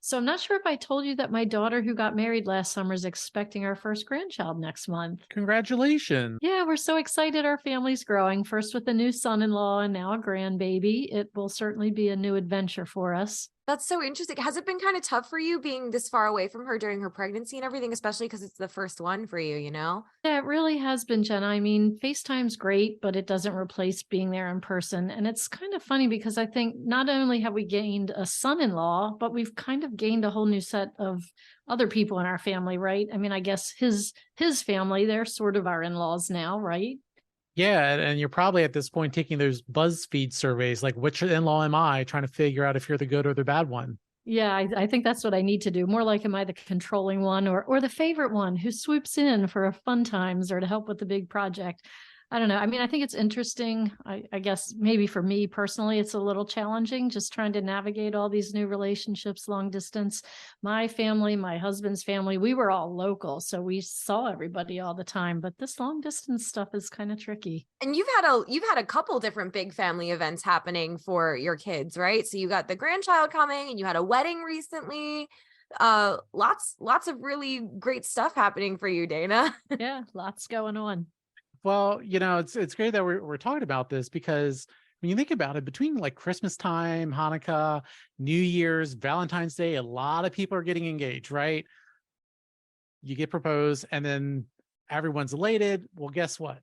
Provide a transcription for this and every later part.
So I'm not sure if I told you that my daughter who got married last summer is expecting our first grandchild next month. Congratulations. Yeah, we're so excited. Our family's growing, first with a new son-in-law and now a grandbaby. It will certainly be a new adventure for us. That's so interesting. Has it been kind of tough for you being this far away from her during her pregnancy and everything, especially because it's the first one for you, you know? Yeah, it really has been, Jenna. I mean, FaceTime's great, but it doesn't replace being there in person. And it's kind of funny because I think not only have we gained a son-in-law, but we've kind of gained a whole new set of other people in our family, right? I mean, I guess his family, they're sort of our in-laws now, right? Yeah, and you're probably at this point taking those BuzzFeed surveys, like which in-law am I, trying to figure out if you're the good or the bad one. Yeah, I think that's what I need to do. More like, am I the controlling one or the favorite one who swoops in for a fun times or to help with the big project? I don't know. I mean, I think it's interesting. I guess maybe for me personally, it's a little challenging just trying to navigate all these new relationships, long distance. My family, my husband's family, we were all local, so we saw everybody all the time. But this long distance stuff is kind of tricky. And you've had a couple different big family events happening for your kids, right? So you got the grandchild coming and you had a wedding recently. Lots of really great stuff happening for you, Dana. Yeah, lots going on. Well, it's great that we're talking about this because when you think about it, between like Christmas time, Hanukkah, New Year's, Valentine's Day, a lot of people are getting engaged, right? You get proposed and then everyone's elated. Well, guess what?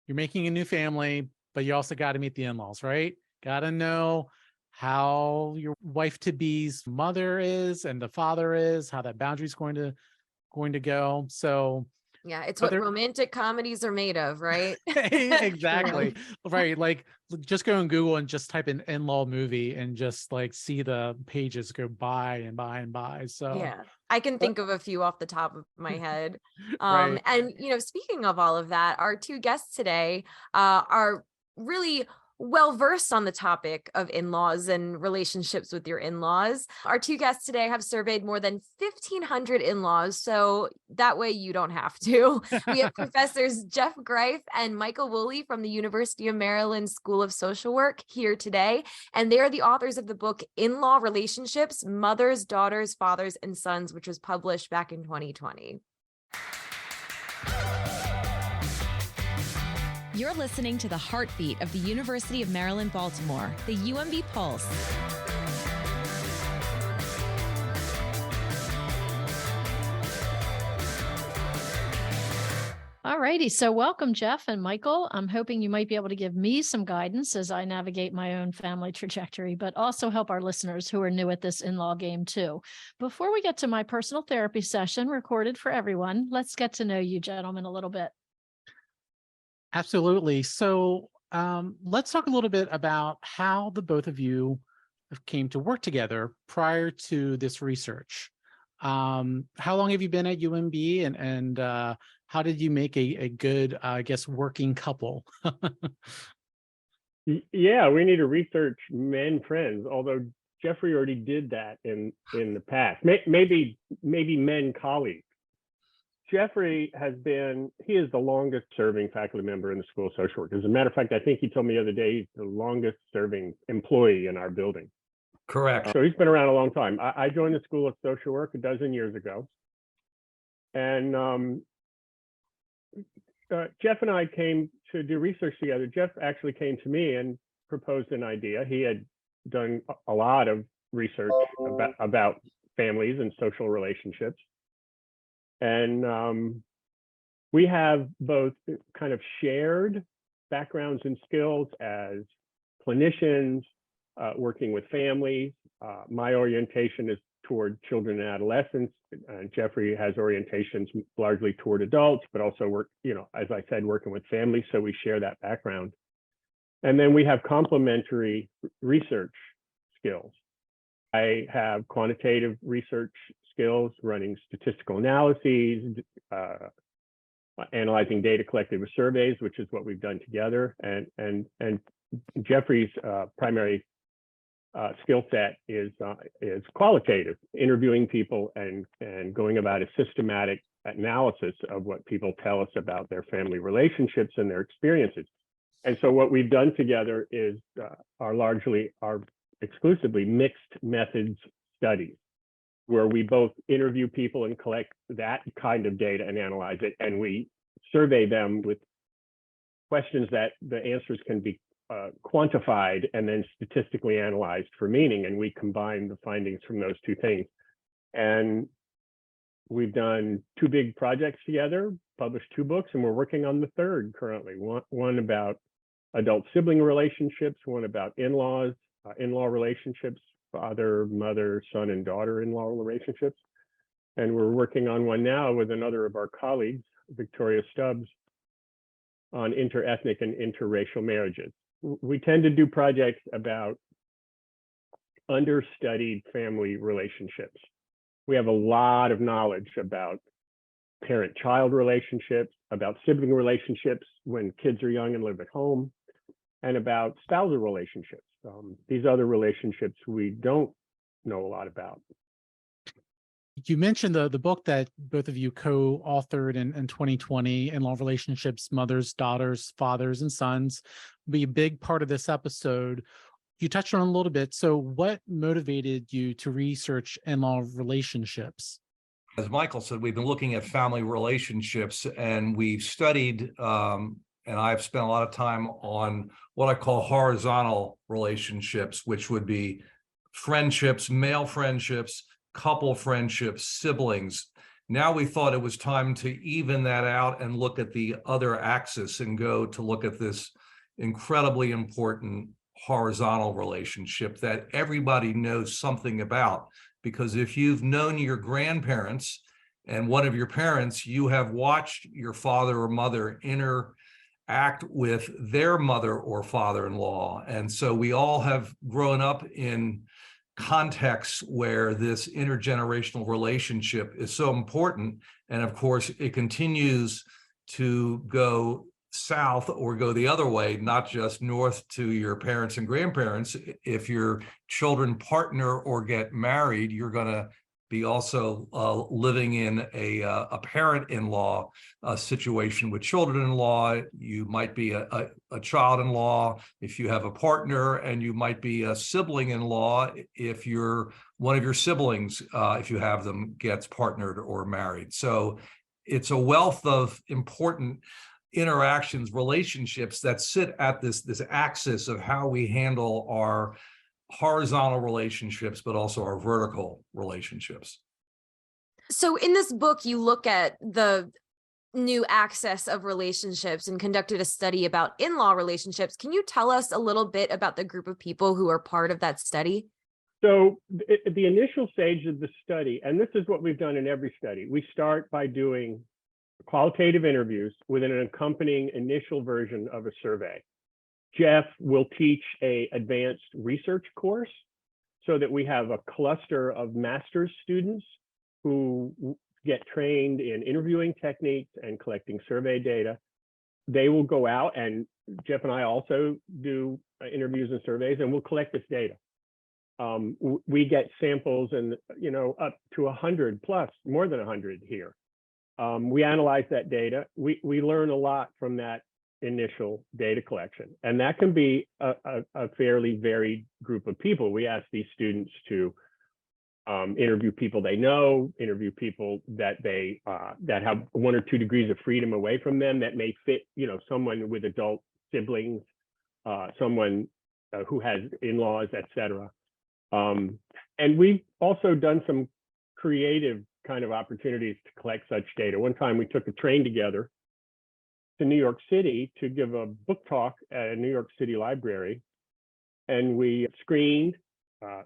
You're making a new family, but you also got to meet the in-laws, right? Got to know how your wife to be's mother is and the father is, how that boundary is going to go. So, Yeah, it's but what there, romantic comedies are made of, right? exactly. Right. Like just go on Google and just type in-law movie and just like see the pages go by and by and by. So, Yeah, I can but, think of a few off the top of my head. right. And speaking of all of that, our two guests today are really well versed on the topic of in-laws and relationships with your in-laws. Our two guests today have surveyed more than 1,500 in-laws, so that way you don't have to. We have professors Geoff Greif and Michael Woolley from the University of Maryland School of Social Work here today, and they are the authors of the book In-Law Relationships: Mothers, Daughters, Fathers, and Sons, which was published back in 2020. You're listening to the heartbeat of the University of Maryland, Baltimore, the UMB Pulse. All righty. So welcome, Geoff and Michael. I'm hoping you might be able to give me some guidance as I navigate my own family trajectory, but also help our listeners who are new at this in-law game too. Before we get to my personal therapy session recorded for everyone, let's get to know you gentlemen a little bit. Absolutely. So let's talk a little bit about how the both of you came to work together prior to this research. How long have you been at UMB and how did you make a good, I guess, working couple? Yeah, we need to research men friends, although Jeffrey already did that in the past. Maybe men colleagues. Jeffrey he is the longest serving faculty member in the School of Social Work. As a matter of fact, I think he told me the other day he's the longest serving employee in our building. Correct. So he's been around a long time. I joined the School of Social Work a dozen years ago. And Geoff and I came to do research together. Geoff actually came to me and proposed an idea. He had done a lot of research about families and social relationships. And we have both kind of shared backgrounds and skills as clinicians working with families. My orientation is toward children and adolescents. Jeffrey has orientations largely toward adults, but also work, as I said, working with families. So we share that background. And then we have complementary research skills. I have quantitative research skills, running statistical analyses, analyzing data collected with surveys, which is what we've done together. And Jeffrey's primary skill set is qualitative, interviewing people and going about a systematic analysis of what people tell us about their family relationships and their experiences. And so what we've done together is are exclusively mixed methods studies. where we both interview people and collect that kind of data and analyze it. And we survey them with questions that the answers can be quantified and then statistically analyzed for meaning. And we combine the findings from those two things. And we've done 2 big projects together, published 2 books, and we're working on the 3rd currently. One about adult sibling relationships, one about in-laws, in-law relationships, father, mother, son, and daughter-in-law relationships. And we're working on one now with another of our colleagues, Victoria Stubbs, on interethnic and interracial marriages. We tend to do projects about understudied family relationships. We have a lot of knowledge about parent-child relationships, about sibling relationships when kids are young and live at home, and about spousal relationships. These other relationships we don't know a lot about. You mentioned the book that both of you co-authored in 2020, In-Law Relationships, Mothers, Daughters, Fathers, and Sons, will be a big part of this episode. You touched on it a little bit. So what motivated you to research in-law relationships? As Michael said, we've been looking at family relationships, and we've studied, and I've spent a lot of time on what I call horizontal relationships, which would be friendships, male friendships, couple friendships, siblings. Now we thought it was time to even that out and look at the other axis and go to look at this incredibly important horizontal relationship that everybody knows something about. Because if you've known your grandparents and one of your parents, you have watched your father or mother interact with their mother or father-in-law. And so we all have grown up in contexts where this intergenerational relationship is so important. And of course, it continues to go south or go the other way, not just north to your parents and grandparents. If your children partner or get married, you're going to be also living in a parent-in-law situation with children-in-law. You might be a child-in-law if you have a partner, and you might be a sibling-in-law if you're one of your siblings, if you have them, gets partnered or married. So it's a wealth of important interactions, relationships that sit at this axis of how we handle our horizontal relationships, but also our vertical relationships. So in this book, you look at the new axis of relationships and conducted a study about in-law relationships. Can you tell us a little bit about the group of people who are part of that study? So the initial stage of the study, and this is what we've done in every study, we start by doing qualitative interviews with an accompanying initial version of a survey. Geoff will teach an advanced research course so that we have a cluster of master's students who get trained in interviewing techniques and collecting survey data. They will go out, and Geoff and I also do interviews and surveys, and we'll collect this data. We get samples and, up to 100 plus, more than 100 here. We analyze that data. We learn a lot from that initial data collection, and that can be a fairly varied group of people. We ask these students to interview people they know, interview people that they that have 1 or 2 degrees of freedom away from them that may fit, someone with adult siblings, someone who has in-laws, etc. And we've also done some creative kind of opportunities to collect such data. One time we took a train together to New York City to give a book talk at a New York City library. And we screened,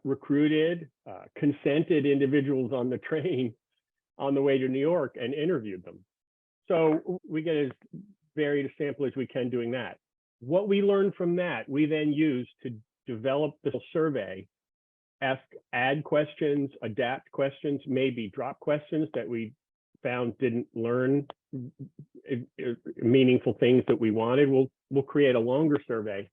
recruited, consented individuals on the train on the way to New York and interviewed them. So we get as varied a sample as we can doing that. What we learned from that, we then use to develop the survey, add questions, adapt questions, maybe drop questions that we found didn't learn meaningful things that we wanted. We'll create a longer survey,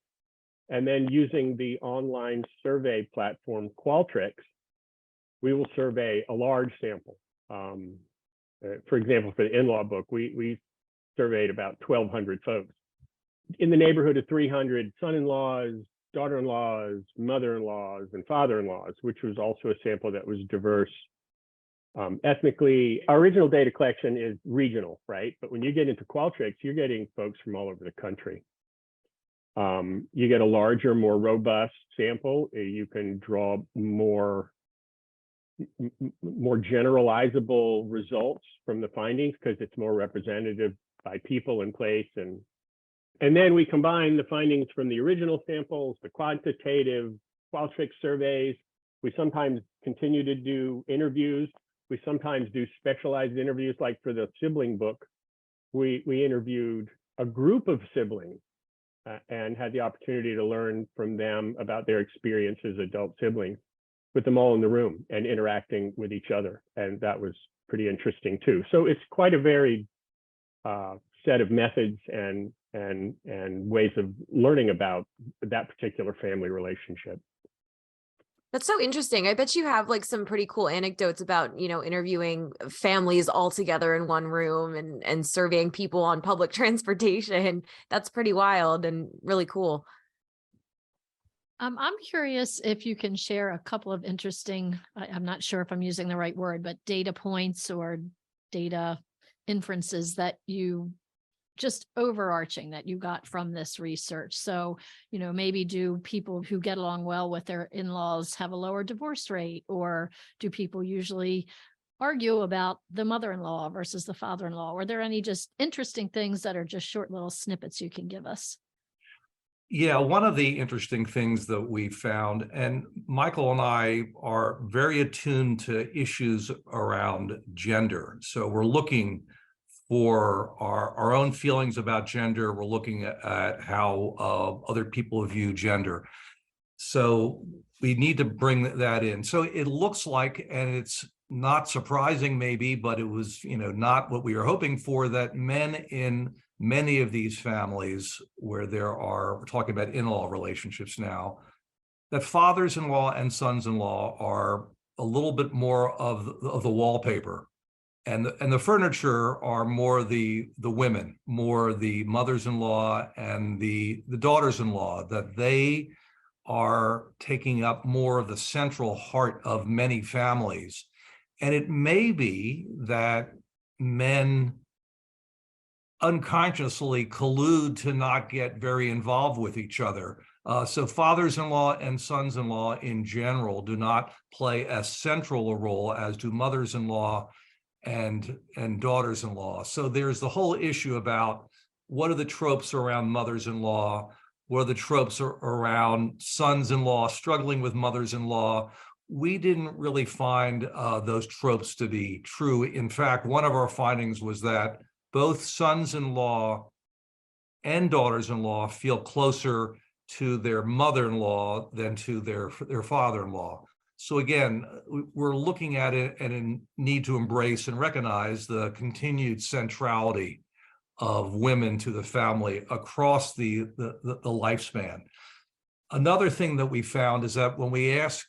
and then using the online survey platform Qualtrics, we will survey a large sample. For example, for the in-law book, we surveyed about 1,200 folks in the neighborhood of 300 son-in-laws, daughter-in-laws, mother-in-laws, and father-in-laws, which was also a sample that was diverse Ethnically, our original data collection is regional, right? But when you get into Qualtrics, you're getting folks from all over the country. You get a larger, more robust sample. You can draw more generalizable results from the findings because it's more representative by people and place. And then we combine the findings from the original samples, the quantitative Qualtrics surveys. We sometimes continue to do interviews. We sometimes do specialized interviews, like for the sibling book. We interviewed a group of siblings and had the opportunity to learn from them about their experience as adult siblings, with them all in the room and interacting with each other. And that was pretty interesting too. So it's quite a varied set of methods and ways of learning about that particular family relationship. That's so interesting. I bet you have like some pretty cool anecdotes about, interviewing families all together in one room and surveying people on public transportation. That's pretty wild and really cool. I'm curious if you can share a couple of interesting, I'm not sure if I'm using the right word, but data points or data inferences that you just overarching that you got from this research. So, maybe do people who get along well with their in-laws have a lower divorce rate, or do people usually argue about the mother-in-law versus the father-in-law? Were there any just interesting things that are just short little snippets you can give us? Yeah, one of the interesting things that we found, and Michael and I are very attuned to issues around gender. So we're looking for our own feelings about gender. We're looking at how other people view gender. So we need to bring that in. So it looks like, and it's not surprising maybe, but it was, not what we were hoping for, that men in many of these families where we're talking about in-law relationships now, that fathers-in-law and sons-in-law are a little bit more of the wallpaper. And the furniture are more the women, more the mothers-in-law and the daughters-in-law, that they are taking up more of the central heart of many families. And it may be that men unconsciously collude to not get very involved with each other. So fathers-in-law and sons-in-law in general do not play as central a role as do mothers-in-law and daughters-in-law. So there's the whole issue about what are the tropes around mothers-in-law, what are the tropes around sons-in-law struggling with mothers-in-law. We didn't really find those tropes to be true. In fact, one of our findings was that both sons-in-law and daughters-in-law feel closer to their mother-in-law than to their father-in-law. So again, we're looking at it and need to embrace and recognize the continued centrality of women to the family across the lifespan. Another thing that we found is that when we ask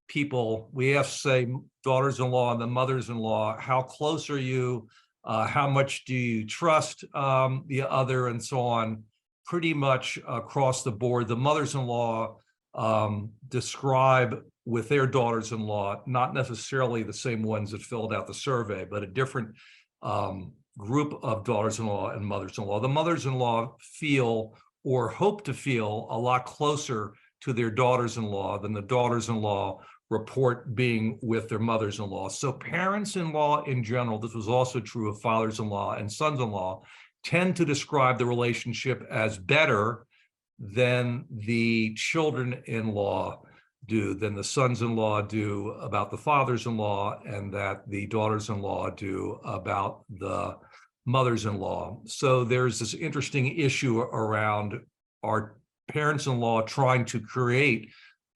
people, say, daughters-in-law and the mothers-in-law, how close are you? How much do you trust the other, and so on? Pretty much across the board, the mothers-in-law describe with their daughters-in-law, not necessarily the same ones that filled out the survey, but a different group of daughters-in-law and mothers-in-law. The mothers-in-law feel or hope to feel a lot closer to their daughters-in-law than the daughters-in-law report being with their mothers-in-law. So parents-in-law in general, this was also true of fathers-in-law and sons-in-law, tend to describe the relationship as better than the children-in-law do, than the sons-in-law do about the fathers-in-law, and that the daughters-in-law do about the mothers-in-law. So there's this interesting issue around our parents-in-law trying to create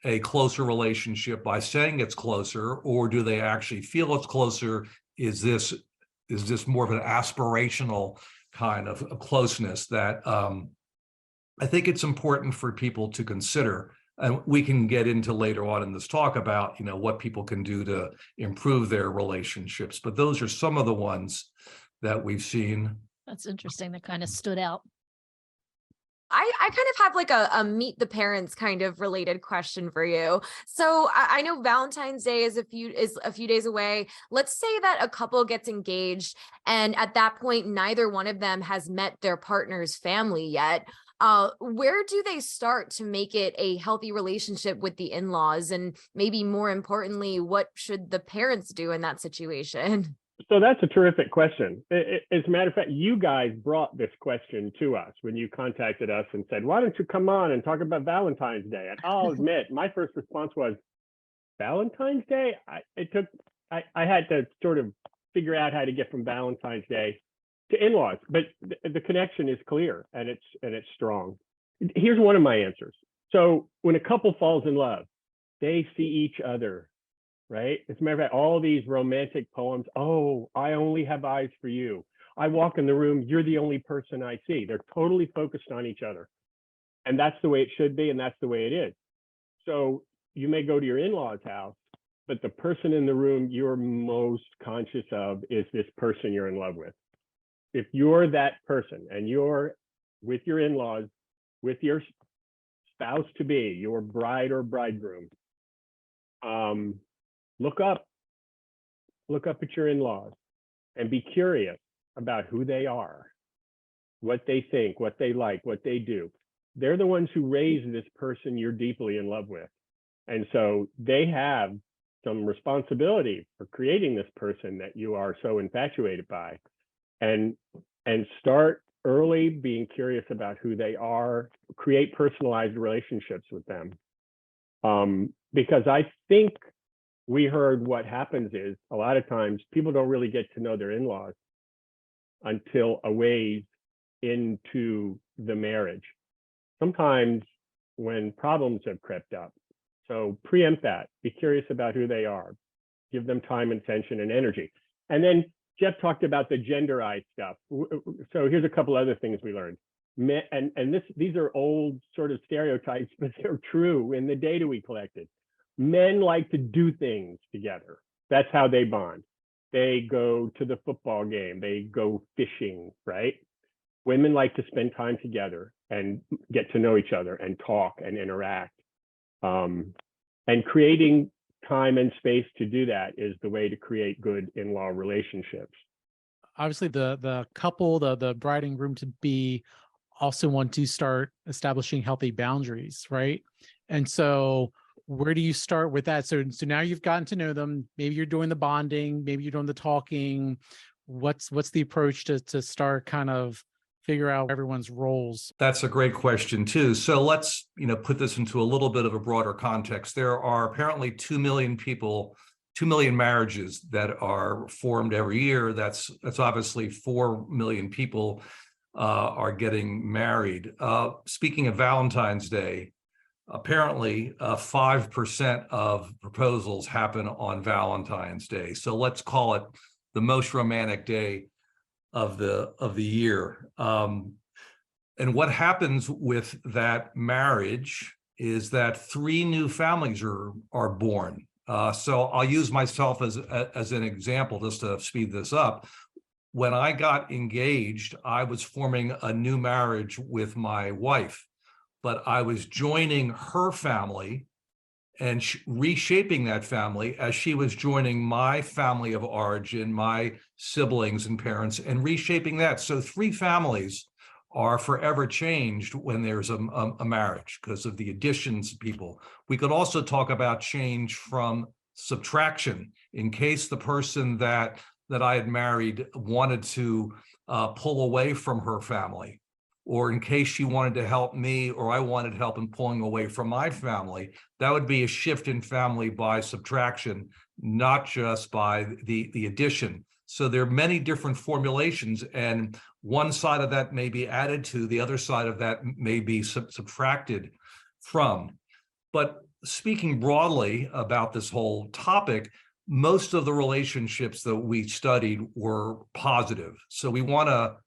a closer relationship by saying it's closer, or do they actually feel it's closer? Is this more of an aspirational kind of closeness that I think it's important for people to consider? And we can get into later on in this talk about, what people can do to improve their relationships. But those are some of the ones that we've seen. That's interesting. That kind of stood out. I kind of have like a meet the parents kind of related question for you. So I know Valentine's Day is a few days away. Let's say that a couple gets engaged, and at that point, neither one of them has met their partner's family yet. Where do they start to make it a healthy relationship with the in-laws? And maybe more importantly, what should the parents do in that situation? So that's a terrific question. As a matter of fact, you guys brought this question to us when you contacted us and said, why don't you come on and talk about Valentine's Day? And I'll admit, my first response was, Valentine's Day? I had to sort of figure out how to get from Valentine's Day to in-laws, but the connection is clear and it's strong. Here's one of my answers. So when a couple falls in love, they see each other, right? As a matter of fact, all these romantic poems, oh, I only have eyes for you. I walk in the room, you're the only person I see. They're totally focused on each other. And that's the way it should be, and that's the way it is. So you may go to your in-laws' house, but the person in the room you're most conscious of is this person you're in love with. If you're that person and you're with your in-laws, with your spouse to be, your bride or bridegroom, look up at your in-laws and be curious about who they are, what they think, what they like, what they do. They're the ones who raise this person you're deeply in love with. And so they have some responsibility for creating this person that you are so infatuated by. And start early being curious about who they are, create personalized relationships with them. Because I think we heard what happens is a lot of times people don't really get to know their in-laws until a ways into the marriage. Sometimes when problems have crept up. So preempt that, be curious about who they are, give them time, attention, and energy. And then Geoff talked about the genderized stuff. So here's a couple other things we learned. These are old sort of stereotypes, but they're true in the data we collected. Men like to do things together. That's how they bond. They go to the football game. They go fishing, right? Women like to spend time together and get to know each other and talk and interact. And creating time and space to do that is the way to create good in-law relationships. Obviously, the couple, the bride and groom to be also want to start establishing healthy boundaries, right? And so where do you start with that? So now you've gotten to know them. Maybe you're doing the bonding, maybe you're doing the talking. What's the approach to start kind of figure out everyone's roles? That's a great question too. So let's, put this into a little bit of a broader context. There are apparently 2 million people, 2 million marriages that are formed every year. That's obviously 4 million people are getting married. Speaking of Valentine's Day, apparently 5% of proposals happen on Valentine's Day. So let's call it the most romantic day of the year. And what happens with that marriage is that 3 new families are born. So I'll use myself as an example just to speed this up. When I got engaged, I was forming a new marriage with my wife, but I was joining her family and reshaping that family as she was joining my family of origin, my siblings and parents, and reshaping that. So 3 families are forever changed when there's a marriage because of the additions of people. We could also talk about change from subtraction in case the person that I had married wanted to pull away from her family, or in case she wanted to help me or I wanted help in pulling away from my family. That would be a shift in family by subtraction, not just by the addition. So there are many different formulations, and one side of that may be added to, the other side of that may be subtracted from. But speaking broadly about this whole topic, most of the relationships that we studied were positive. So we want to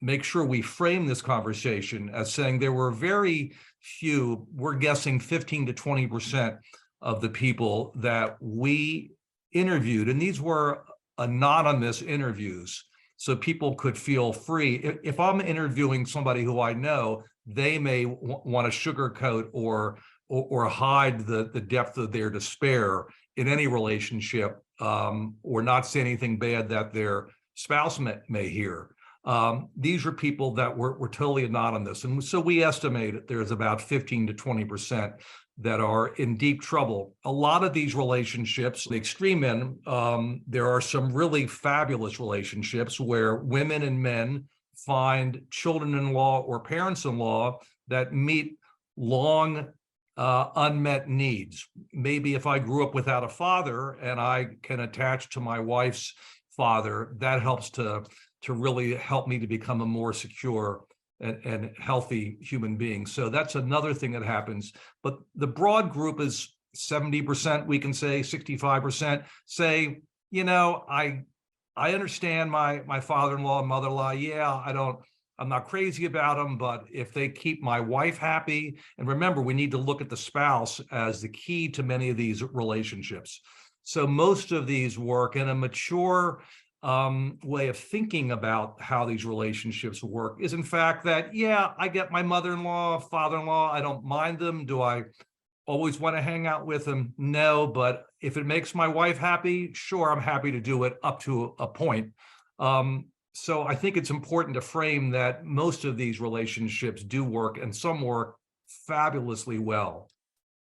make sure we frame this conversation as saying there were very few, we're guessing 15 to 20% of the people that we interviewed, and these were anonymous interviews, so people could feel free. If I'm interviewing somebody who I know, they may want to sugarcoat or hide the depth of their despair in any relationship, or not say anything bad that their spouse may hear. These are people that were totally not on this. And so we estimate there's about 15 to 20% that are in deep trouble. A lot of these relationships, the extreme end, there are some really fabulous relationships where women and men find children-in-law or parents-in-law that meet long unmet needs. Maybe if I grew up without a father and I can attach to my wife's father, that helps to really help me to become a more secure and healthy human being. So that's another thing that happens. But the broad group is 70%, we can say 65% say, I understand my father-in-law and mother-in-law. Yeah, I'm not crazy about them, but if they keep my wife happy, and remember, we need to look at the spouse as the key to many of these relationships. So most of these work in a mature way of thinking about how these relationships work is in fact that, yeah, I get my mother-in-law, father-in-law, I don't mind them. Do I always want to hang out with them? No, but if it makes my wife happy, sure, I'm happy to do it up to a point. So I think it's important to frame that most of these relationships do work and some work fabulously well.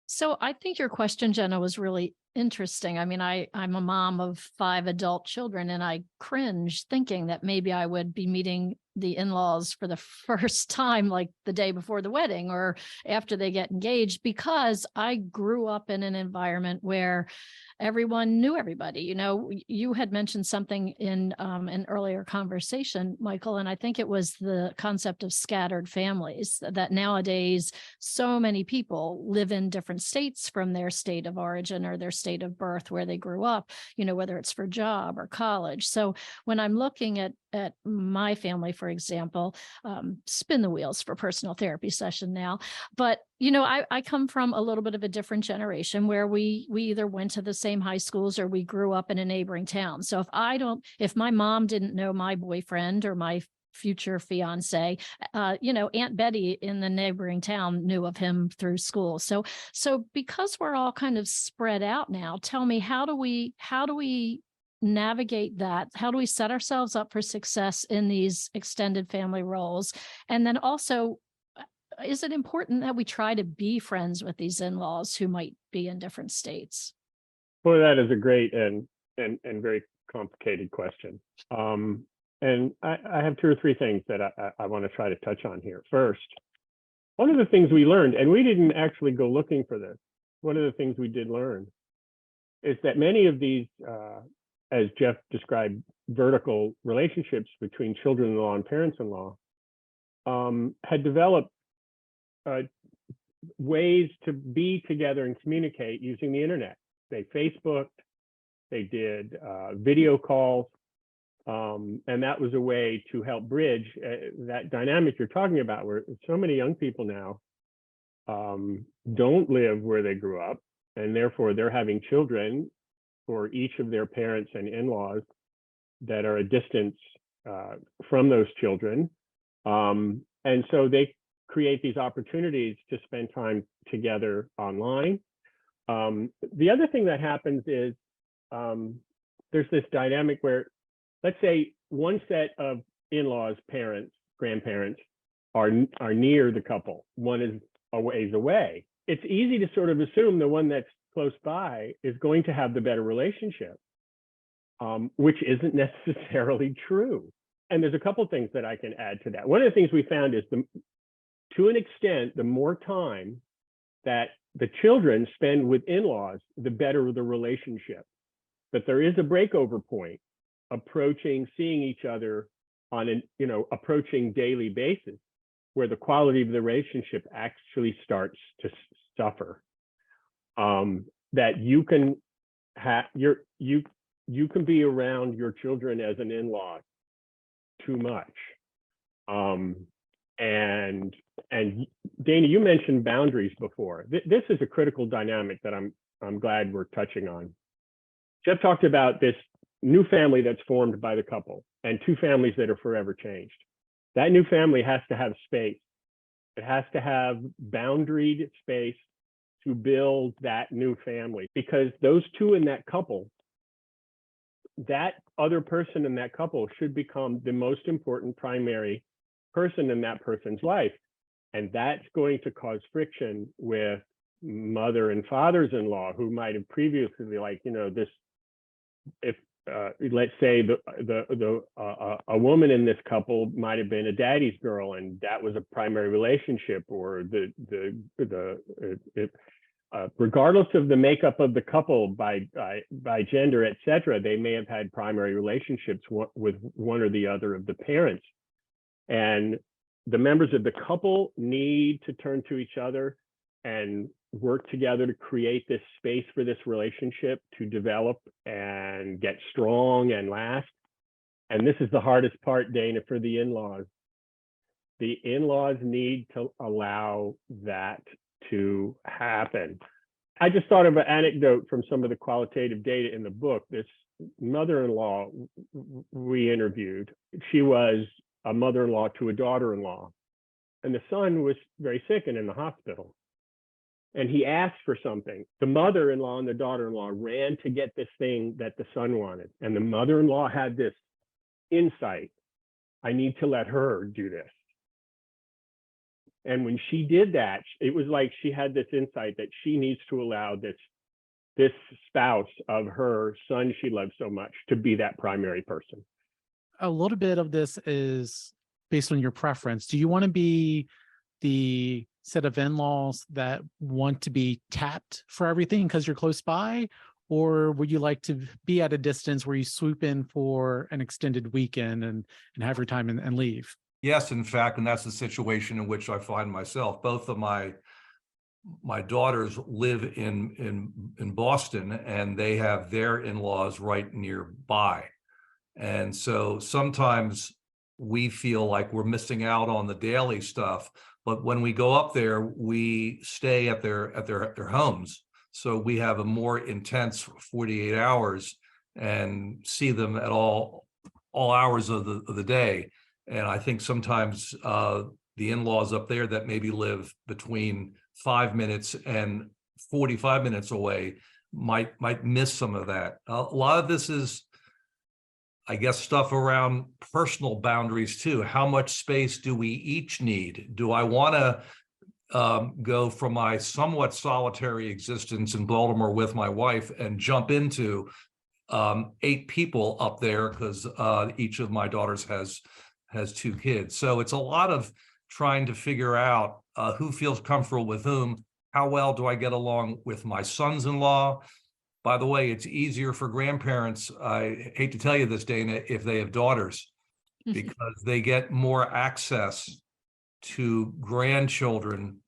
So I think your question, Jenna, was really interesting. I mean, I'm a mom of 5 adult children, and I cringe thinking that maybe I would be meeting the in-laws for the first time, like the day before the wedding or after they get engaged, because I grew up in an environment where everyone knew everybody. You had mentioned something in an earlier conversation, Michael, and I think it was the concept of scattered families, that nowadays so many people live in different states from their state of origin or their state of birth where they grew up, whether it's for job or college. So when I'm looking at my family, for example, spin the wheels for personal therapy session now, but I come from a little bit of a different generation where we either went to the same high schools or we grew up in a neighboring town. So if my mom didn't know my boyfriend or my future fiance, Aunt Betty in the neighboring town knew of him through school. So because we're all kind of spread out now, tell me, how do we navigate that? How do we set ourselves up for success in these extended family roles? And then also, is it important that we try to be friends with these in-laws who might be in different states? Well, that is a great and very complicated question. And I have 2 or 3 things that I want to try to touch on here. First, one of the things we learned, and we didn't actually go looking for this, one of the things we did learn is that many of these, as Geoff described, vertical relationships between children-in-law and parents-in-law had developed ways to be together and communicate using the internet. They Facebooked, they did video calls, and that was a way to help bridge that dynamic you're talking about, where so many young people now don't live where they grew up, and therefore they're having children for each of their parents and in-laws that are a distance from those children. And so they create these opportunities to spend time together online. The other thing that happens is there's this dynamic where, let's say, one set of in-laws, parents, grandparents are near the couple, one is a ways away. It's easy to sort of assume the one that's close by is going to have the better relationship, which isn't necessarily true. And there's a couple of things that I can add to that. One of the things we found is, to an extent, the more time that the children spend with in-laws, the better the relationship. But there is a breakover point, seeing each other on an approaching daily basis, where the quality of the relationship actually starts to suffer. That you can you can be around your children as an in-law too much. And Dana, you mentioned boundaries before. This is a critical dynamic that I'm glad we're touching on. Geoff talked about this new family that's formed by the couple and 2 families that are forever changed. That new family has to have space It has to have boundaried space to build that new family, because those two in that couple, that other person in that couple should become the most important primary person in that person's life. And that's going to cause friction with mother and fathers-in-law who might have previously, like, you know, this, if let's say a woman in this couple might have been a daddy's girl, and that was a primary relationship, or regardless of the makeup of the couple by gender, etc., they may have had primary relationships with one or the other of the parents. And the members of the couple need to turn to each other and work together to create this space for this relationship to develop and get strong and last. And this is the hardest part, Dana, for the in-laws. The in-laws need to allow that to happen. I just thought of an anecdote from some of the qualitative data in the book. This mother-in-law we interviewed, she was a mother-in-law to a daughter-in-law, and the son was very sick and in the hospital. And he asked for something. The mother-in-law and the daughter-in-law ran to get this thing that the son wanted. And the mother-in-law had this insight: I need to let her do this. And when she did that, it was like she had this insight that she needs to allow this spouse of her son she loves so much to be that primary person. A little bit of this is based on your preference. Do you want to be the set of in-laws that want to be tapped for everything because you're close by? Or would you like to be at a distance where you swoop in for an extended weekend and have your time and leave? Yes, in fact, and that's the situation in which I find myself. Both of my daughters live in Boston, and they have their in-laws right nearby. And so sometimes we feel like we're missing out on the daily stuff, but when we go up there, we stay at their homes. So we have a more intense 48 hours and see them at all hours of the day. And I think sometimes the in-laws up there that maybe live between 5 minutes and 45 minutes away might miss some of that. A lot of this is, I guess, stuff around personal boundaries too. How much space do we each need? Do I want to go from my somewhat solitary existence in Baltimore with my wife and jump into 8 people up there because each of my daughters has 2 kids? So it's a lot of trying to figure out who feels comfortable with whom. How well do I get along with my sons-in-law? By the way, it's easier for grandparents, I hate to tell you this, Dana, if they have daughters, because they get more access to grandchildren.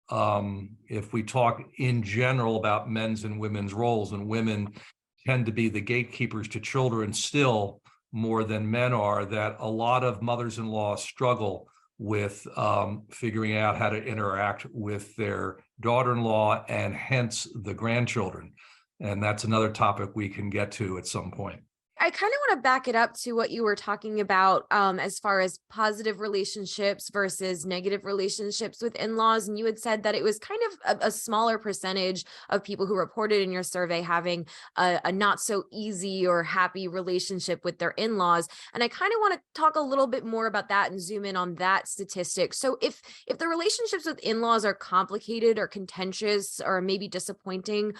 If we talk in general about men's and women's roles, and women tend to be the gatekeepers to children still more than men are, that a lot of mothers-in-law struggle with figuring out how to interact with their daughter-in-law and hence the grandchildren. And that's another topic we can get to at some point. I kind of want to back it up to what you were talking about as far as positive relationships versus negative relationships with in-laws. And you had said that it was kind of a smaller percentage of people who reported in your survey having a not so easy or happy relationship with their in-laws. And I kind of want to talk a little bit more about that and zoom in on that statistic. So if the relationships with in-laws are complicated or contentious or maybe disappointing,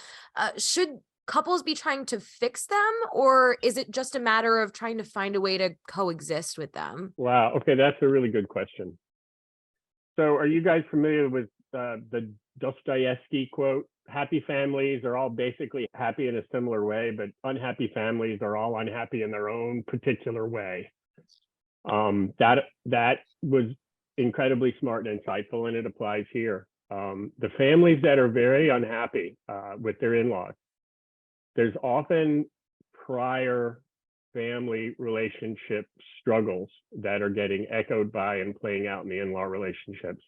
should couples be trying to fix them, or is it just a matter of trying to find a way to coexist with them? Wow. Okay, that's a really good question. So are you guys familiar with the Dostoevsky quote? Happy families are all basically happy in a similar way, but unhappy families are all unhappy in their own particular way. That was incredibly smart and insightful, and it applies here. The families that are very unhappy with their in-laws, there's often prior family relationship struggles that are getting echoed by and playing out in the in-law relationships.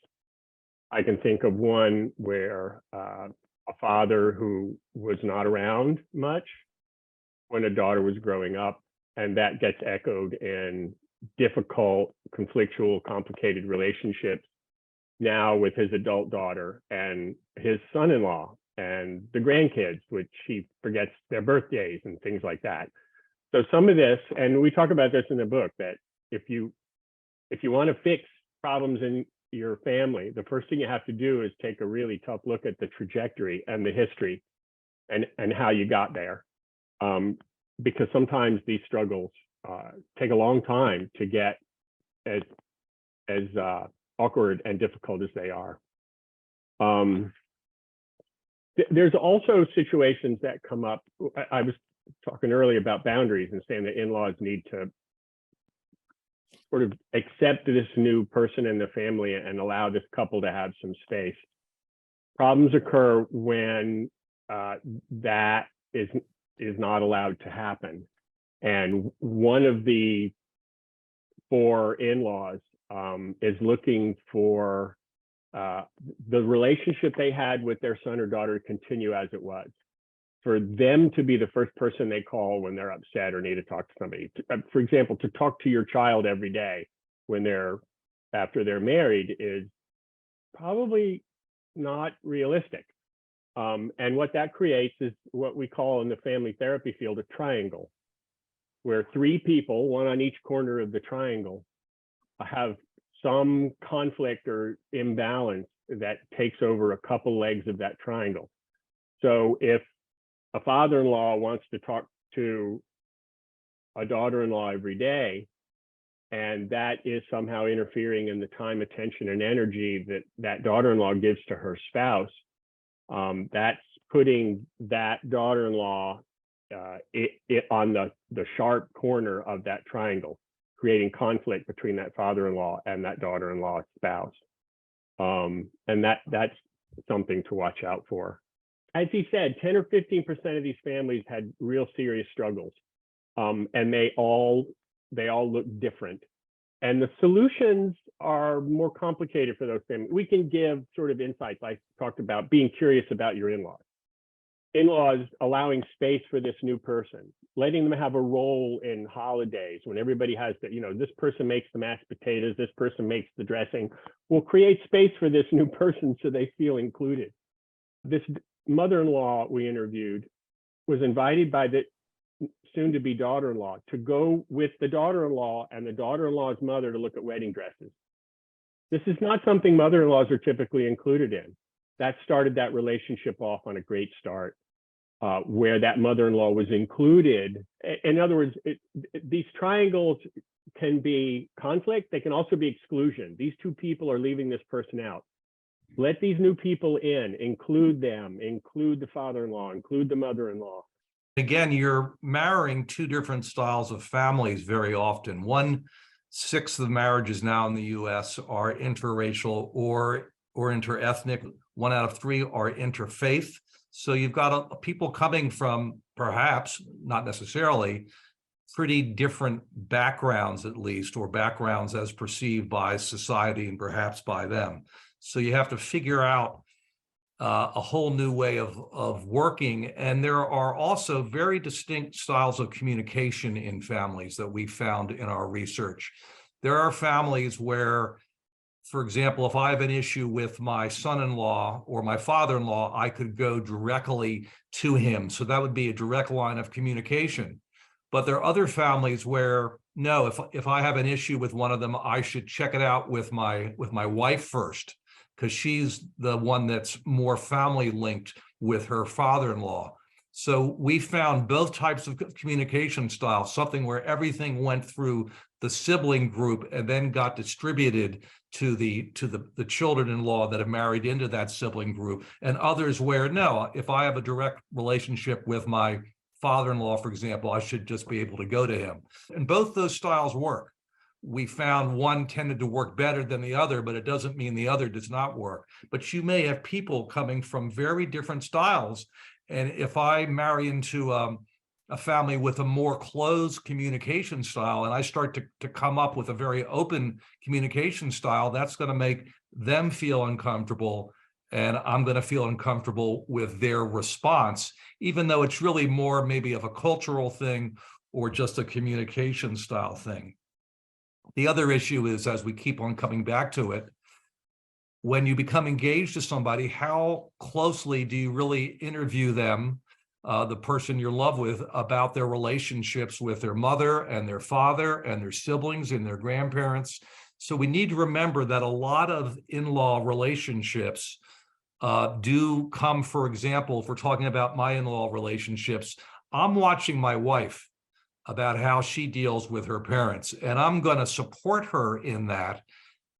I can think of one where a father who was not around much when a daughter was growing up, and that gets echoed in difficult, conflictual, complicated relationships now with his adult daughter and his son-in-law and the grandkids, which he forgets their birthdays and things like that. So some of this, and we talk about this in the book, that if you want to fix problems in your family, the first thing you have to do is take a really tough look at the trajectory and the history and how you got there. Because sometimes these struggles take a long time to get as awkward and difficult as they are. There's also situations that come up. I was talking earlier about boundaries and saying that in-laws need to sort of accept this new person in the family and allow this couple to have some space. Problems occur when that is not allowed to happen. And one of the 4 in-laws is looking for the relationship they had with their son or daughter to continue as it was. For them to be the first person they call when they're upset or need to talk to somebody. For example, to talk to your child every day when after they're married is probably not realistic. And what that creates is what we call in the family therapy field a triangle, where 3 people, one on each corner of the triangle, have some conflict or imbalance that takes over a couple legs of that triangle. So if a father-in-law wants to talk to a daughter-in-law every day, and that is somehow interfering in the time, attention, and energy that daughter-in-law gives to her spouse, that's putting that daughter-in-law on the sharp corner of that triangle, creating conflict between that father-in-law and that daughter-in-law spouse. And that's something to watch out for. As he said, 10 or 15% of these families had real serious struggles, and they all look different. And the solutions are more complicated for those families. We can give sort of insights. I talked about being curious about your in-laws. In-laws allowing space for this new person, letting them have a role in holidays when everybody has to, this person makes the mashed potatoes, this person makes the dressing. We'll create space for this new person so they feel included. This mother-in-law we interviewed was invited by the soon-to-be daughter-in-law to go with the daughter-in-law and the daughter-in-law's mother to look at wedding dresses. This is not something mother-in-laws are typically included in. That started that relationship off on a great start, where that mother-in-law was included. In other words, these triangles can be conflict. They can also be exclusion. These 2 people are leaving this person out. Let these new people in, include them, include the father-in-law, include the mother-in-law. Again, you're marrying 2 different styles of families very often. 1/6 of marriages now in the US are interracial or interethnic. 1 out of 3 are interfaith. So you've got people coming from, perhaps, not necessarily, pretty different backgrounds, at least, or backgrounds as perceived by society and perhaps by them. So you have to figure out a whole new way of working. And there are also very distinct styles of communication in families that we found in our research. There are families where, for example, if I have an issue with my son-in-law or my father-in-law, I could go directly to him. So that would be a direct line of communication. But there are other families where, no, if I have an issue with one of them, I should check it out with my wife first, because she's the one that's more family linked with her father-in-law. So we found both types of communication styles, something where everything went through the sibling group and then got distributed to the children-in-law that are married into that sibling group, and others where, no, if I have a direct relationship with my father-in-law, for example, I should just be able to go to him. And both those styles work. We found one tended to work better than the other, but it doesn't mean the other does not work. But you may have people coming from very different styles. And if I marry into a family with a more closed communication style, and I start to come up with a very open communication style, that's going to make them feel uncomfortable. And I'm going to feel uncomfortable with their response, even though it's really more maybe of a cultural thing or just a communication style thing. The other issue is, as we keep on coming back to it, when you become engaged to somebody, how closely do you really interview them, the person you're in love with, about their relationships with their mother and their father and their siblings and their grandparents? So we need to remember that a lot of in-law relationships do come, for example, if we're talking about my in-law relationships, I'm watching my wife about how she deals with her parents, and I'm going to support her in that,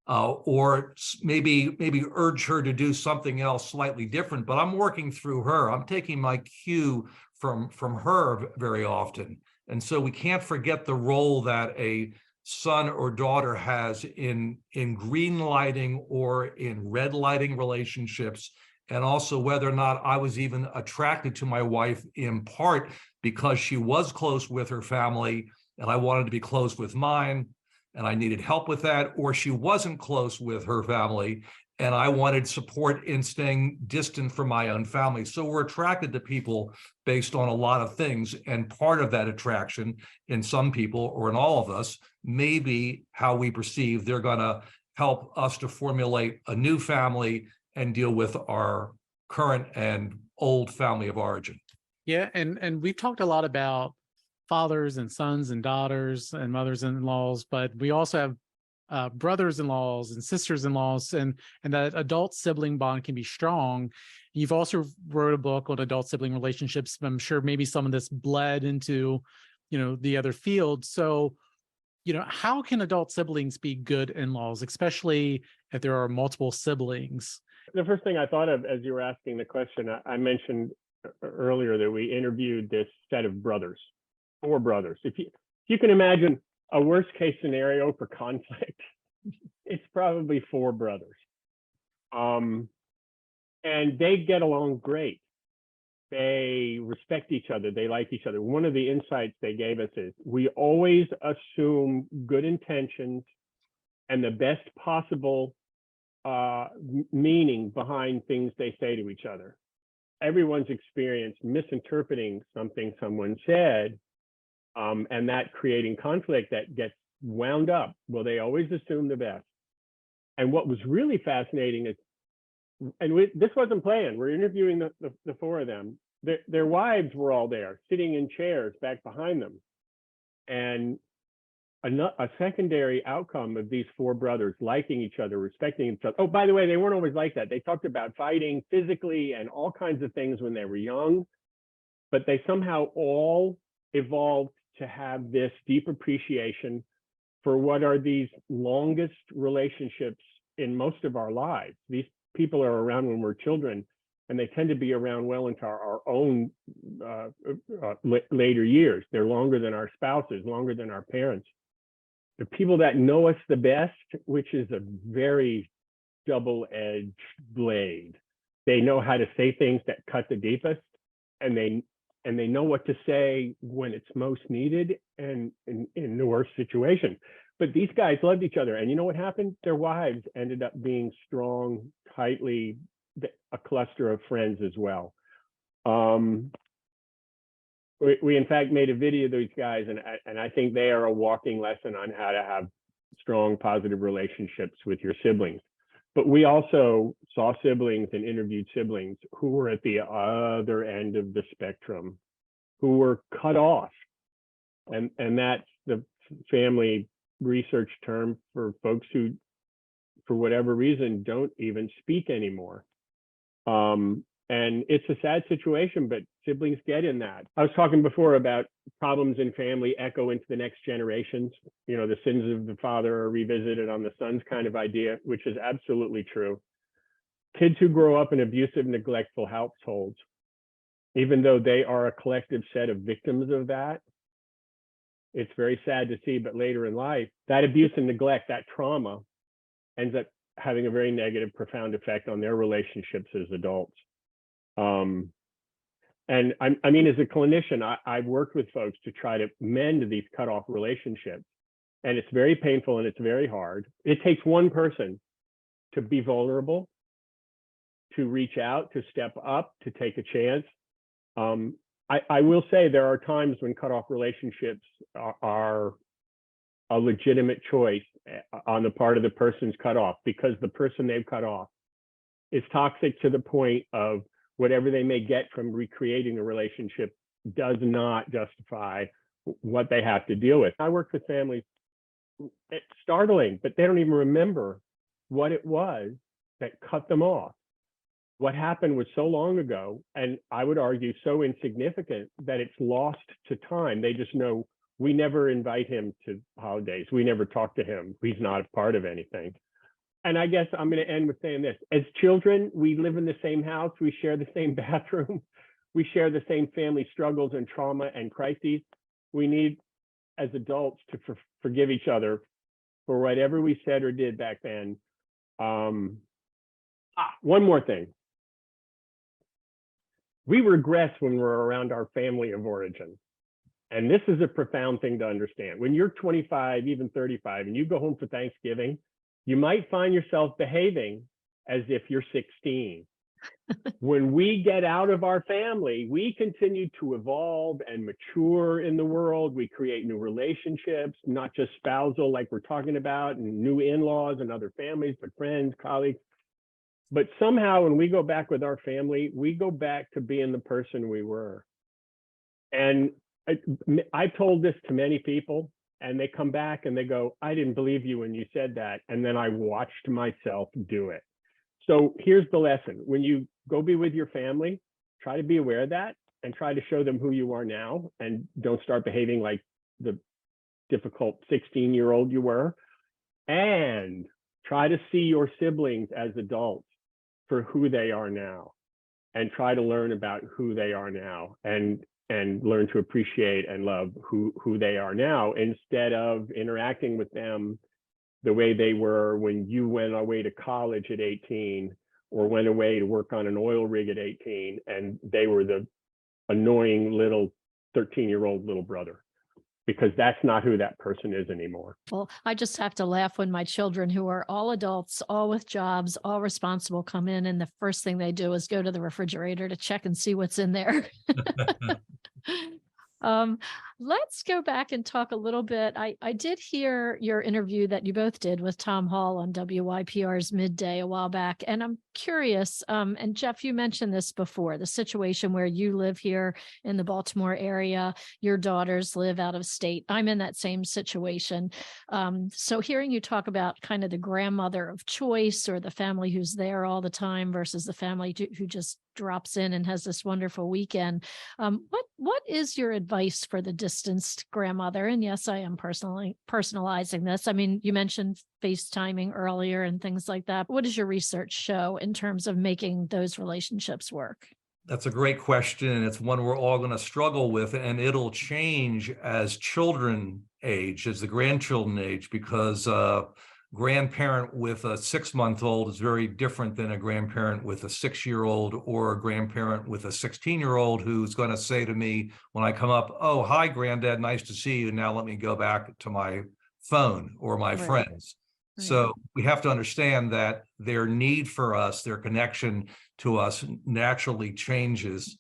or maybe urge her to do something else slightly different. But I'm working through her. I'm taking my cue from her very often, and so we can't forget the role that a son or daughter has in green lighting or in red lighting relationships, and also whether or not I was even attracted to my wife in part because she was close with her family and I wanted to be close with mine and I needed help with that, or she wasn't close with her family and I wanted support in staying distant from my own family. So we're attracted to people based on a lot of things, and part of that attraction in some people, or in all of us, may be how we perceive they're going to help us to formulate a new family and deal with our current and old family of origin. Yeah, and we've talked a lot about fathers and sons and daughters and mothers-in-laws, but we also have brothers-in-laws and sisters-in-laws, and that adult sibling bond can be strong. You've also wrote a book on adult sibling relationships. I'm sure maybe some of this bled into, the other field. So, how can adult siblings be good in-laws, especially if there are multiple siblings? The first thing I thought of as you were asking the question, I mentioned earlier that we interviewed this set of brothers, 4 brothers. If you can imagine a worst case scenario for conflict, it's probably 4 brothers. And they get along great. They respect each other. They like each other. One of the insights they gave us is we always assume good intentions and the best possible meaning behind things they say to each other. Everyone's experienced misinterpreting something someone said, and that creating conflict that gets wound up. Well, they always assume the best. And what was really fascinating is, and this wasn't planned, we're interviewing the 4 of them. Their wives were all there, sitting in chairs back behind them. And a secondary outcome of these 4 brothers liking each other, respecting each other. Oh, by the way, they weren't always like that. They talked about fighting physically and all kinds of things when they were young, but they somehow all evolved to have this deep appreciation for what are these longest relationships in most of our lives. These people are around when we're children, and they tend to be around well into our own later years. They're longer than our spouses, longer than our parents. The people that know us the best, which is a very double-edged blade. They know how to say things that cut the deepest, and they know what to say when it's most needed and in the worst situation. But these guys loved each other, and you know what happened? Their wives ended up being strong, tightly, a cluster of friends as well. We in fact made a video of these guys, and I think they are a walking lesson on how to have strong, positive relationships with your siblings. But we also saw siblings and interviewed siblings who were at the other end of the spectrum, who were cut off. And that's the family research term for folks who, for whatever reason, don't even speak anymore. And it's a sad situation, but siblings get in that. I was talking before about problems in family echo into the next generations. The sins of the father are revisited on the sons kind of idea, which is absolutely true. Kids who grow up in abusive, neglectful households, even though they are a collective set of victims of that, it's very sad to see, but later in life, that abuse and neglect, that trauma, ends up having a very negative, profound effect on their relationships as adults. And I mean, as a clinician, I've worked with folks to try to mend these cut-off relationships. And it's very painful and it's very hard. It takes one person to be vulnerable, to reach out, to step up, to take a chance. I will say there are times when cut-off relationships are a legitimate choice on the part of the person's cut off, because the person they've cut off is toxic to the point of whatever they may get from recreating a relationship does not justify what they have to deal with. I work with families, it's startling, but they don't even remember what it was that cut them off. What happened was so long ago, and I would argue so insignificant that it's lost to time. They just know we never invite him to holidays. We never talk to him. He's not a part of anything. And I guess I'm going to end with saying this. As children, we live in the same house. We share the same bathroom. We share the same family struggles and trauma and crises. We need, as adults, to forgive each other for whatever we said or did back then. One more thing. We regress when we're around our family of origin. And this is a profound thing to understand. When you're 25, even 35, and you go home for Thanksgiving, you might find yourself behaving as if you're 16. When we get out of our family, we continue to evolve and mature in the world. We create new relationships, not just spousal like we're talking about, and new in-laws and other families, but friends, colleagues. But somehow when we go back with our family, we go back to being the person we were. And I've told this to many people, and they come back and they go, I didn't believe you when you said that. And then I watched myself do it. So here's the lesson. When you go be with your family, try to be aware of that and try to show them who you are now, and don't start behaving like the difficult 16-year-old you were. And try to see your siblings as adults for who they are now, and try to learn about who they are now, and learn to appreciate and love who they are now, instead of interacting with them the way they were when you went away to college at 18 or went away to work on an oil rig at 18 and they were the annoying little 13-year-old little brother, because that's not who that person is anymore. Well, I just have to laugh when my children, who are all adults, all with jobs, all responsible, come in, and the first thing they do is go to the refrigerator to check and see what's in there. Let's go back and talk a little bit. I did hear your interview that you both did with Tom Hall on WYPR's Midday a while back, and I'm curious, and Geoff, you mentioned this before, the situation where you live here in the Baltimore area, your daughters live out of state. I'm in that same situation. So hearing you talk about kind of the grandmother of choice, or the family who's there all the time versus the family who just drops in and has this wonderful weekend. What is your advice for the distanced grandmother? And yes, I am personalizing this. I mean, you mentioned FaceTiming earlier and things like that. What does your research show in terms of making those relationships work? That's a great question, and it's one we're all going to struggle with, and it'll change as children age, as the grandchildren age, because grandparent with a 6-month-old is very different than a grandparent with a 6-year-old, or a grandparent with a 16-year-old who's going to say to me when I come up, oh, hi, Granddad, nice to see you. Now let me go back to my phone or my friends. Right. So we have to understand that their need for us, their connection to us naturally changes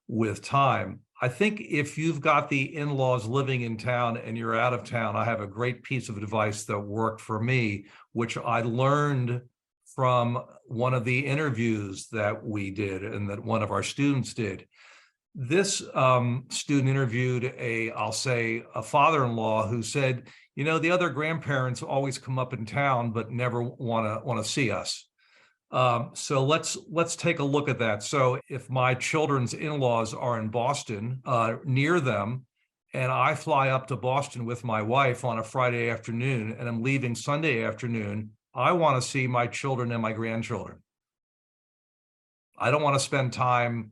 with time. I think if you've got the in-laws living in town and you're out of town, I have a great piece of advice that worked for me, which I learned from one of the interviews that we did and that one of our students did. This student interviewed I'll say a father-in-law who said, you know, the other grandparents always come up in town, but never want to see us. So let's take a look at that. So if my children's in-laws are in Boston, near them, and I fly up to Boston with my wife on a Friday afternoon and I'm leaving Sunday afternoon, I want to see my children and my grandchildren. I don't want to spend time,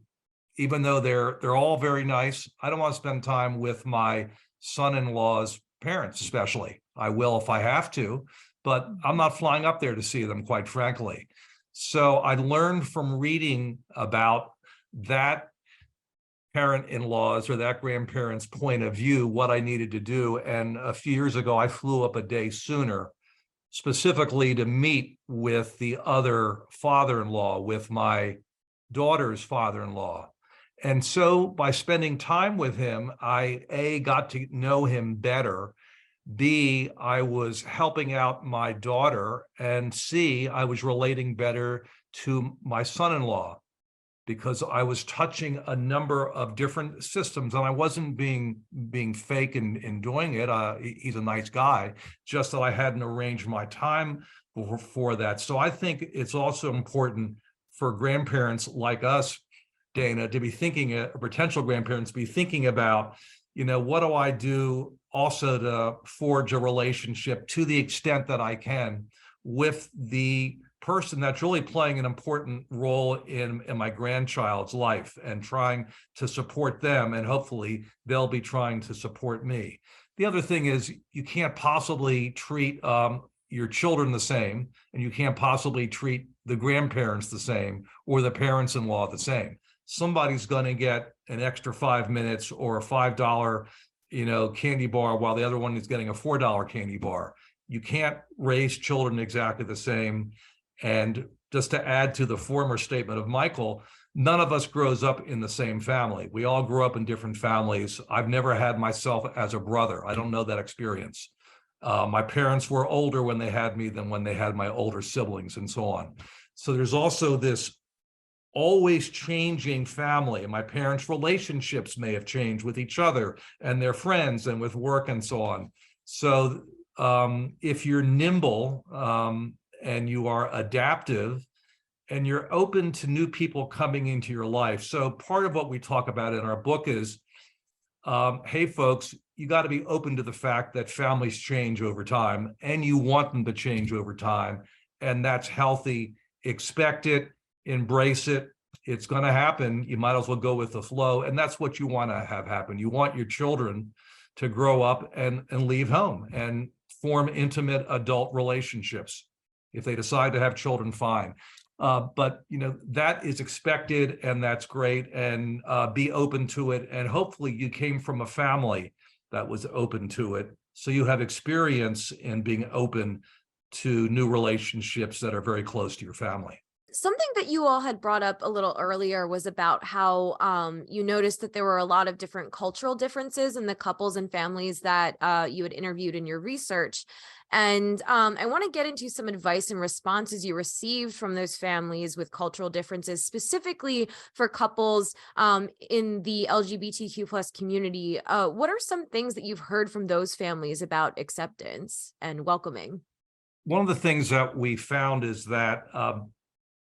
even though they're all very nice, I don't want to spend time with my son-in-law's parents, especially. I will if I have to, but I'm not flying up there to see them, quite frankly. So I learned from reading about that parent-in-law's or that grandparent's point of view what I needed to do. And a few years ago, I flew up a day sooner, specifically to meet with the other father-in-law, with my daughter's father-in-law. And so by spending time with him, I got to know him better. B, I was helping out my daughter, and C, I was relating better to my son-in-law, because I was touching a number of different systems, and I wasn't being fake in doing it. He's a nice guy, just that I hadn't arranged my time for that. So I think it's also important for grandparents like us, Dana, to be thinking, potential grandparents be thinking about, what do I do also to forge a relationship to the extent that I can with the person that's really playing an important role in my grandchild's life, and trying to support them, and hopefully they'll be trying to support me. The other thing is, you can't possibly treat your children the same, and you can't possibly treat the grandparents the same, or the parents-in-law the same. Somebody's going to get an extra 5 minutes or a $5 candy bar, while the other one is getting a $4 candy bar. You can't raise children exactly the same. And just to add to the former statement of Michael, none of us grows up in the same family. We all grew up in different families. I've never had myself as a brother. I don't know that experience. My parents were older when they had me than when they had my older siblings, and so on. So there's also this always changing family. And my parents' relationships may have changed with each other and their friends and with work and so on. So if you're nimble and you are adaptive and you're open to new people coming into your life. So part of what we talk about in our book is, hey, folks, you got to be open to the fact that families change over time, and you want them to change over time. And that's healthy. Expect it, embrace it. It's going to happen. You might as well go with the flow. And that's what you want to have happen. You want your children to grow up and leave home and form intimate adult relationships. If they decide to have children, fine. But that is expected, and that's great. And be open to it. And hopefully you came from a family that was open to it. So you have experience in being open to new relationships that are very close to your family. Something that you all had brought up a little earlier was about how you noticed that there were a lot of different cultural differences in the couples and families that you had interviewed in your research. And I want to get into some advice and responses you received from those families with cultural differences, specifically for couples in the LGBTQ plus community. What are some things that you've heard from those families about acceptance and welcoming? One of the things that we found is that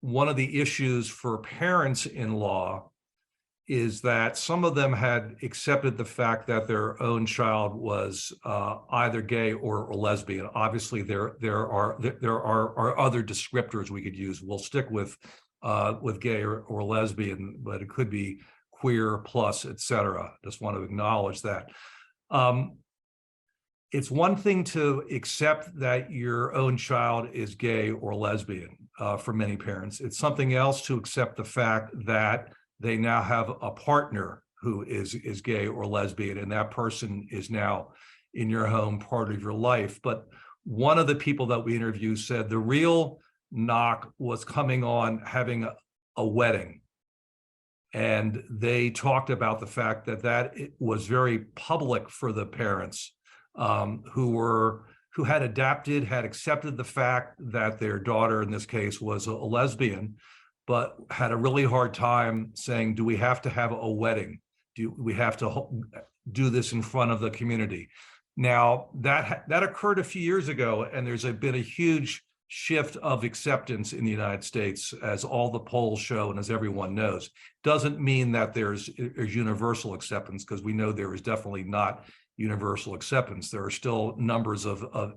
one of the issues for parents-in-law is that some of them had accepted the fact that their own child was either gay or lesbian. Obviously, there are other descriptors we could use. We'll stick with gay or lesbian, but it could be queer plus, etc. Just want to acknowledge that. It's one thing to accept that your own child is gay or lesbian for many parents. It's something else to accept the fact that they now have a partner who is gay or lesbian, and that person is now in your home, part of your life. But one of the people that we interviewed said the real knock was coming on having a wedding. And they talked about the fact that it was very public for the parents who had adapted, had accepted the fact that their daughter, in this case, was a lesbian, but had a really hard time saying, do we have to have a wedding? Do we have to do this in front of the community? Now, that occurred a few years ago, and there's been a huge shift of acceptance in the United States, as all the polls show and as everyone knows. Doesn't mean that there's universal acceptance, because we know there is definitely not universal acceptance. There are still numbers of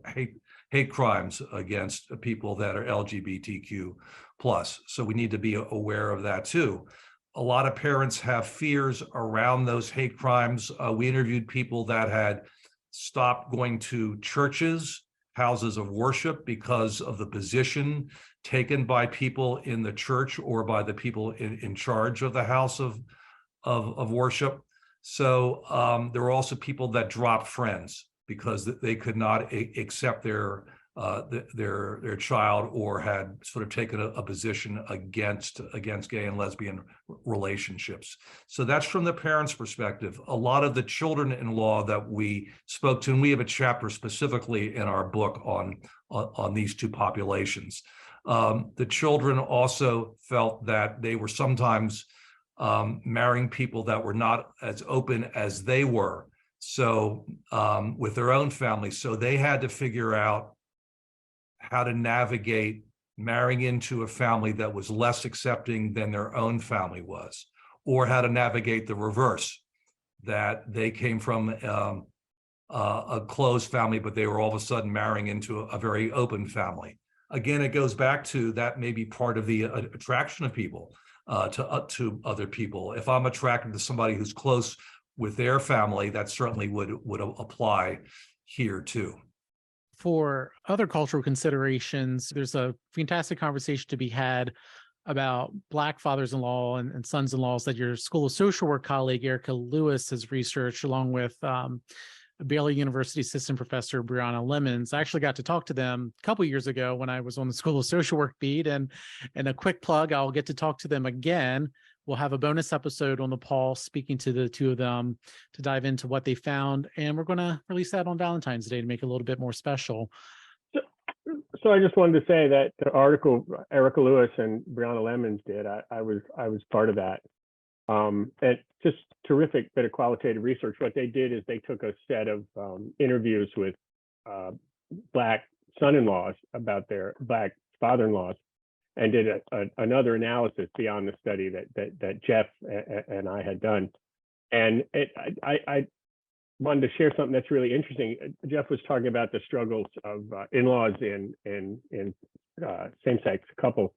hate crimes against people that are LGBTQ plus. So we need to be aware of that too. A lot of parents have fears around those hate crimes. We interviewed people that had stopped going to churches, houses of worship, because of the position taken by people in the church or by the people in charge of the house of worship. So there were also people that dropped friends because they could not accept their child, or had sort of taken a position against gay and lesbian relationships. So that's from the parents' perspective. A lot of the children-in-law that we spoke to, and we have a chapter specifically in our book on these two populations. The children also felt that they were sometimes marrying people that were not as open as they were. So with their own families, so they had to figure out how to navigate marrying into a family that was less accepting than their own family was, or how to navigate the reverse, that they came from a closed family, but they were all of a sudden marrying into a very open family. Again, it goes back to that may be part of the attraction of people to other people. If I'm attracted to somebody who's close with their family, that certainly would apply here too. For other cultural considerations, there's a fantastic conversation to be had about Black fathers-in-law and sons-in-laws that your School of Social Work colleague, Erica Lewis, has researched along with Baylor University assistant professor, Brianna Lemons. I actually got to talk to them a couple years ago when I was on the School of Social Work beat. And a quick plug, I'll get to talk to them again. We'll have a bonus episode on the Pulse speaking to the two of them to dive into what they found. And we're going to release that on Valentine's Day to make it a little bit more special. So I just wanted to say that the article Erica Lewis and Brianna Lemons did, I was part of that. And just terrific bit of qualitative research. What they did is they took a set of interviews with Black son-in-laws about their Black father-in-laws, and did another analysis beyond the study that Geoff and I had done. And I wanted to share something that's really interesting. Geoff was talking about the struggles of in-laws in same-sex couples.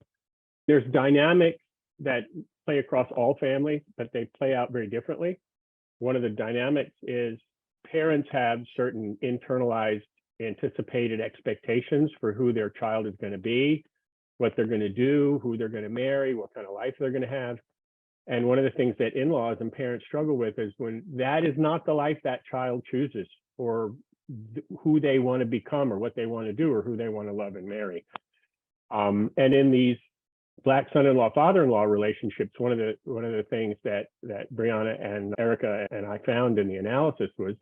There's dynamics that play across all families, but they play out very differently. One of the dynamics is parents have certain internalized, anticipated expectations for who their child is going to be, what they're going to do, who they're going to marry, what kind of life they're going to have. And one of the things that in-laws and parents struggle with is when that is not the life that child chooses, or who they want to become, or what they want to do, or who they want to love and marry. And in these Black son-in-law, father-in-law relationships, one of the things that Brianna and Erica and I found in the analysis was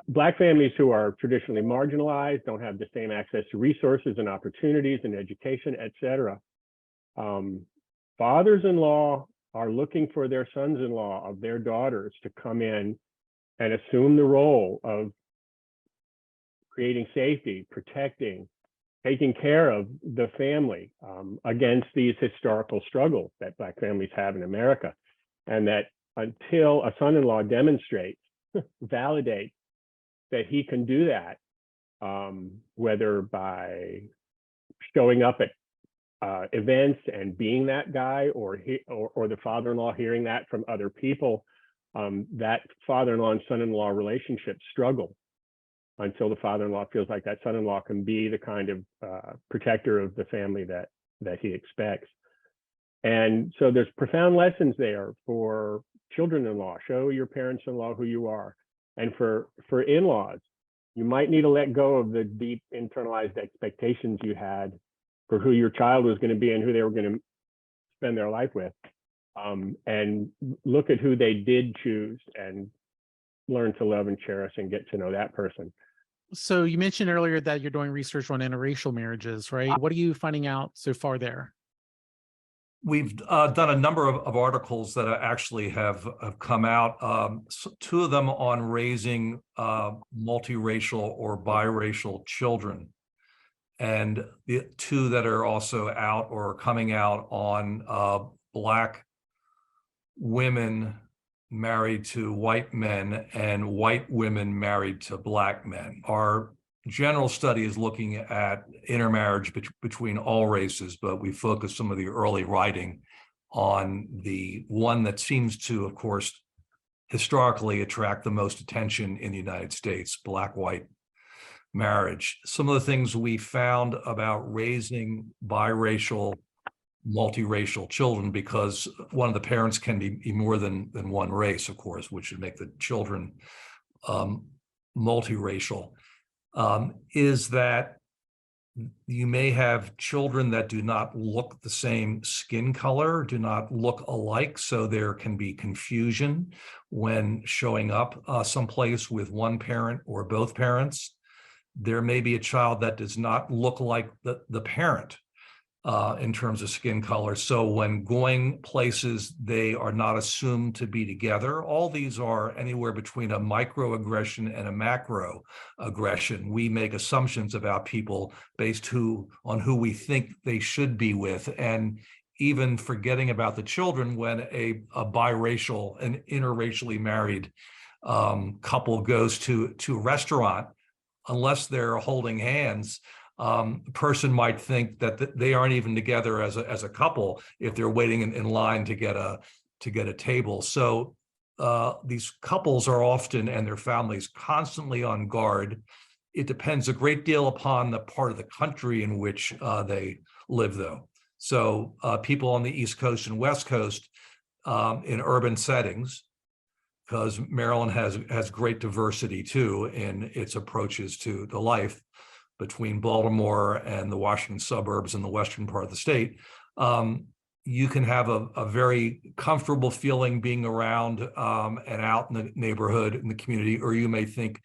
Black families who are traditionally marginalized, don't have the same access to resources and opportunities and education, et cetera. Fathers-in-law are looking for their sons-in-law of their daughters to come in and assume the role of creating safety, protecting, taking care of the family against these historical struggles that Black families have in America. And that until a son-in-law demonstrates, validates that he can do that, whether by showing up at events and being that guy, or the father-in-law hearing that from other people, that father-in-law and son-in-law relationship struggle until the father-in-law feels like that son-in-law can be the kind of protector of the family that he expects. And so there's profound lessons there for children-in-law. Show your parents-in-law who you are. And for in-laws, you might need to let go of the deep internalized expectations you had for who your child was going to be and who they were going to spend their life with, and look at who they did choose and learn to love and cherish and get to know that person. So you mentioned earlier that you're doing research on interracial marriages, right? What are you finding out so far there? We've done a number of articles that actually have come out, two of them on raising multiracial or biracial children, and the two that are also out or coming out on Black women married to white men and white women married to Black men. Our general study is looking at intermarriage between all races, but we focus some of the early writing on the one that seems to, of course, historically attract the most attention in the United States, Black-white marriage. Some of the things we found about raising biracial, multiracial children, because one of the parents can be more than one race, of course, which would make the children multiracial, is that you may have children that do not look the same skin color, do not look alike, so there can be confusion when showing up someplace with one parent or both parents. There may be a child that does not look like the parent in terms of skin color. So when going places, they are not assumed to be together. All these are anywhere between a microaggression and a macroaggression. We make assumptions about people based on who we think they should be with, and even forgetting about the children when a biracial and interracially married couple goes to a restaurant, unless they're holding hands, a person might think that they aren't even together as a couple if they're waiting in line to get a table. So these couples are often, and their families, constantly on guard. It depends a great deal upon the part of the country in which they live, though. So people on the East Coast and West Coast in urban settings, because Maryland has great diversity too in its approaches to the life between Baltimore and the Washington suburbs and the western part of the state. You can have a very comfortable feeling being around and out in the neighborhood, in the community, or you may think,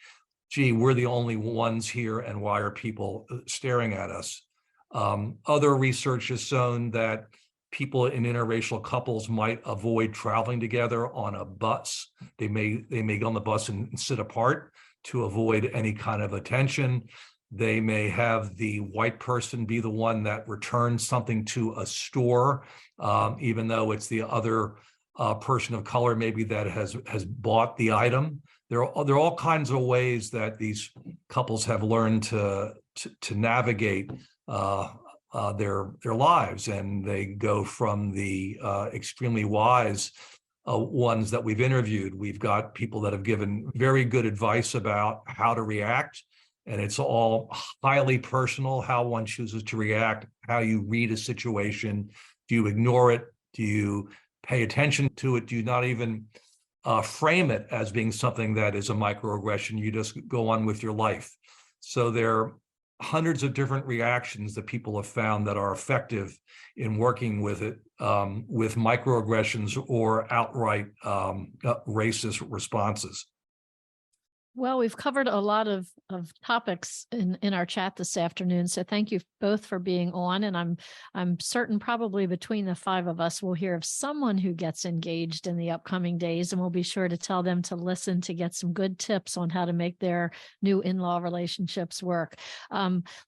gee, we're the only ones here, and why are people staring at us? Other research has shown that people in interracial couples might avoid traveling together on a bus. They may go on the bus and sit apart to avoid any kind of attention. They may have the white person be the one that returns something to a store, even though it's the other person of color maybe that has bought the item. There are all kinds of ways that these couples have learned to navigate their lives, and they go from the extremely wise ones that we've interviewed. We've got people that have given very good advice about how to react, and it's all highly personal, how one chooses to react, how you read a situation. Do you ignore it? Do you pay attention to it? Do you not even frame it as being something that is a microaggression? You just go on with your life. So there are hundreds of different reactions that people have found that are effective in working with it, with microaggressions or outright racist responses. Well, we've covered a lot of topics in our chat this afternoon. So thank you both for being on. And I'm certain probably between the five of us, we'll hear of someone who gets engaged in the upcoming days, and we'll be sure to tell them to listen to get some good tips on how to make their new in-law relationships work.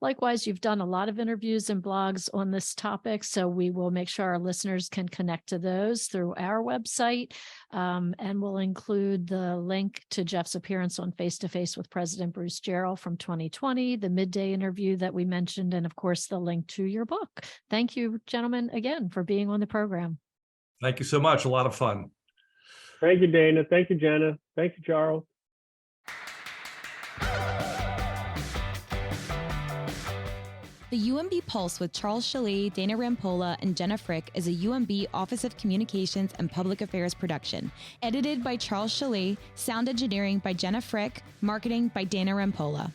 Likewise, you've done a lot of interviews and blogs on this topic, so we will make sure our listeners can connect to those through our website. And we'll include the link to Geoff's appearance on Face to Face with President Bruce Gerald from 2020, the midday interview that we mentioned, and of course, the link to your book. Thank you, gentlemen, again, for being on the program. Thank you so much. A lot of fun. Thank you, Dana. Thank you, Jenna. Thank you, Charles. The UMB Pulse with Charles Chalet, Dana Rampolla, and Jenna Frick is a UMB Office of Communications and Public Affairs production. Edited by Charles Chalet, sound engineering by Jenna Frick, marketing by Dana Rampolla.